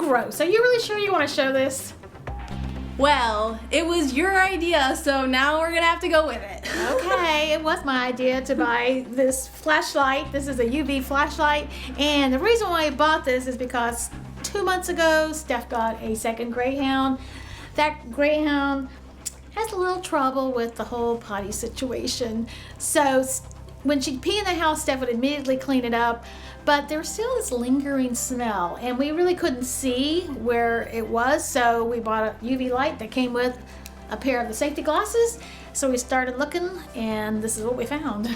gross. Are you really sure you want to show this? Well, it was your idea, so now we're gonna have to go with it. Okay, it was my idea to buy this flashlight. This is a UV flashlight, and the reason why I bought this is because 2 months ago, Steph got a second greyhound. That greyhound has a little trouble with the whole potty situation. So when she'd pee in the house, Steph would immediately clean it up, but there was still this lingering smell, and we really couldn't see where it was, so we bought a UV light that came with a pair of the safety glasses. So we started looking, and this is what we found.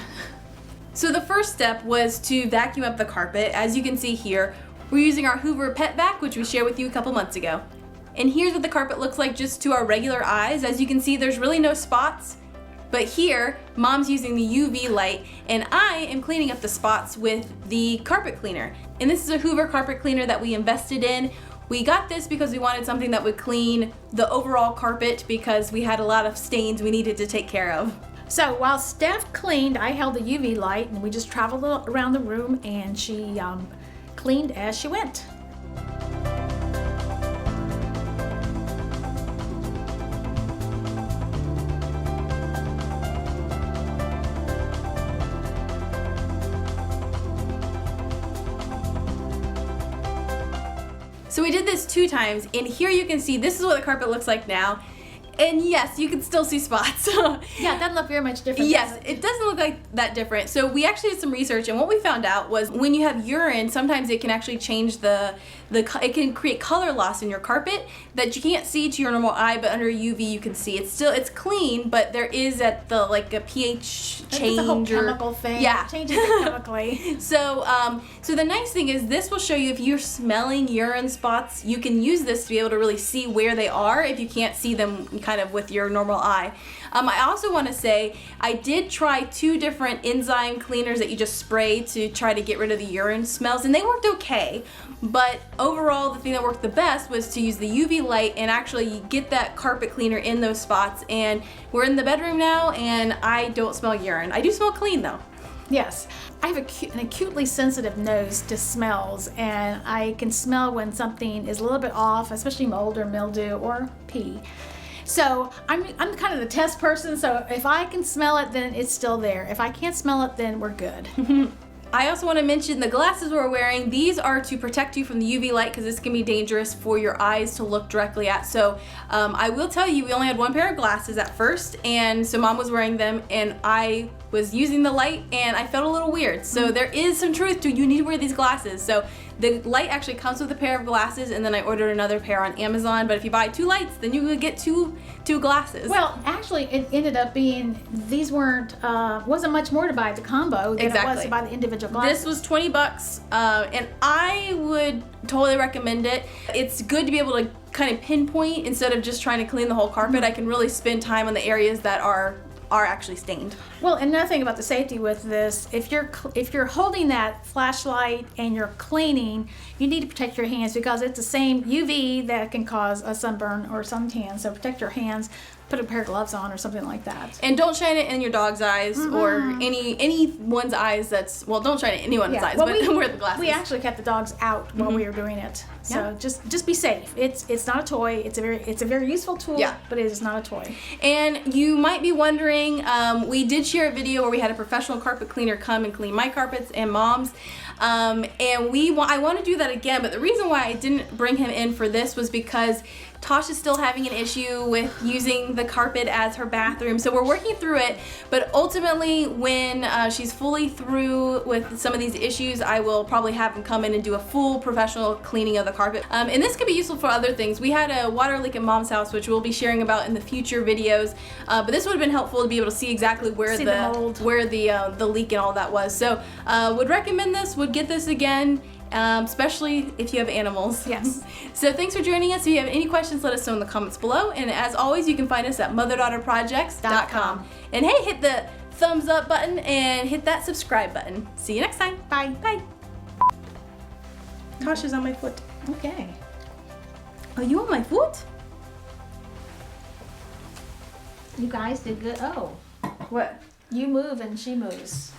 So the first step was to vacuum up the carpet. As you can see here, we're using our Hoover Pet Vac, which we shared with you a couple months ago. And here's what the carpet looks like just to our regular eyes. As you can see, there's really no spots. But here, Mom's using the UV light, and I am cleaning up the spots with the carpet cleaner. And this is a Hoover carpet cleaner that we invested in. We got this because we wanted something that would clean the overall carpet because we had a lot of stains we needed to take care of. So while Steph cleaned, I held the UV light, and we just traveled around the room, and she cleaned as she went. So we did this 2 times, and here you can see this is what the carpet looks like now. And yes, you can still see spots. Yeah, it doesn't look very much different. Yes, it doesn't look like that different. So we actually did some research, and what we found out was when you have urine, sometimes it can actually change it can create color loss in your carpet that you can't see to your normal eye, but under UV you can see. It's clean, but there is at the like a pH change. It's a whole chemical thing. Yeah. It changes it chemically. So the nice thing is this will show you if you're smelling urine spots, you can use this to be able to really see where they are if you can't see them kind of with your normal eye. I also want to say I did try 2 different enzyme cleaners that you just spray to try to get rid of the urine smells, and they worked okay. But overall, the thing that worked the best was to use the UV light and actually get that carpet cleaner in those spots. And we're in the bedroom now, and I don't smell urine. I do smell clean though. Yes, I have an acutely sensitive nose to smells, and I can smell when something is a little bit off, especially mold or mildew or pee. So I'm kind of the test person, so if I can smell it, then it's still there. If I can't smell it, then we're good. I also want to mention the glasses we're wearing. These are to protect you from the UV light because this can be dangerous for your eyes to look directly at. So I will tell you, we only had 1 pair of glasses at first, and so Mom was wearing them, and I was using the light, and I felt a little weird. So there is some truth to you need to wear these glasses. So the light actually comes with a pair of glasses, and then I ordered another pair on Amazon. But if you buy 2 lights, then you could get two glasses. Well, actually, it ended up being these wasn't much more to buy the combo than it was to buy the individual glasses. This was $20, and I would totally recommend it. It's good to be able to kind of pinpoint instead of just trying to clean the whole carpet. I can really spend time on the areas that are actually stained. Well, another thing about the safety with this, if you're holding that flashlight and you're cleaning, you need to protect your hands because it's the same UV that can cause a sunburn or suntan. So protect your hands. Put a pair of gloves on or something like that. And don't shine it in your dog's eyes or anyone's eyes. Don't shine it in anyone's eyes, but wear the glasses. We actually kept the dogs out while we were doing it. So just be safe. It's not a toy. It's a very useful tool, but it is not a toy. And you might be wondering, we did share a video where we had a professional carpet cleaner come and clean my carpets and Mom's. And I want to do that again, but the reason why I didn't bring him in for this was because Tosh is still having an issue with using the carpet as her bathroom, so we're working through it, but ultimately when she's fully through with some of these issues, I will probably have him come in and do a full professional cleaning of the carpet. And this could be useful for other things. We had a water leak at Mom's house, which we'll be sharing about in the future videos, but this would have been helpful to be able to see exactly where the leak and all that was. So would recommend this, would get this again. Especially if you have animals. Yes. So thanks for joining us. If you have any questions, let us know in the comments below. And as always, you can find us at motherdaughterprojects.com. And hey, hit the thumbs up button and hit that subscribe button. See you next time. Bye. Bye. Tosh is on my foot. Okay. Are you on my foot? You guys did good. Oh. What? You move and she moves.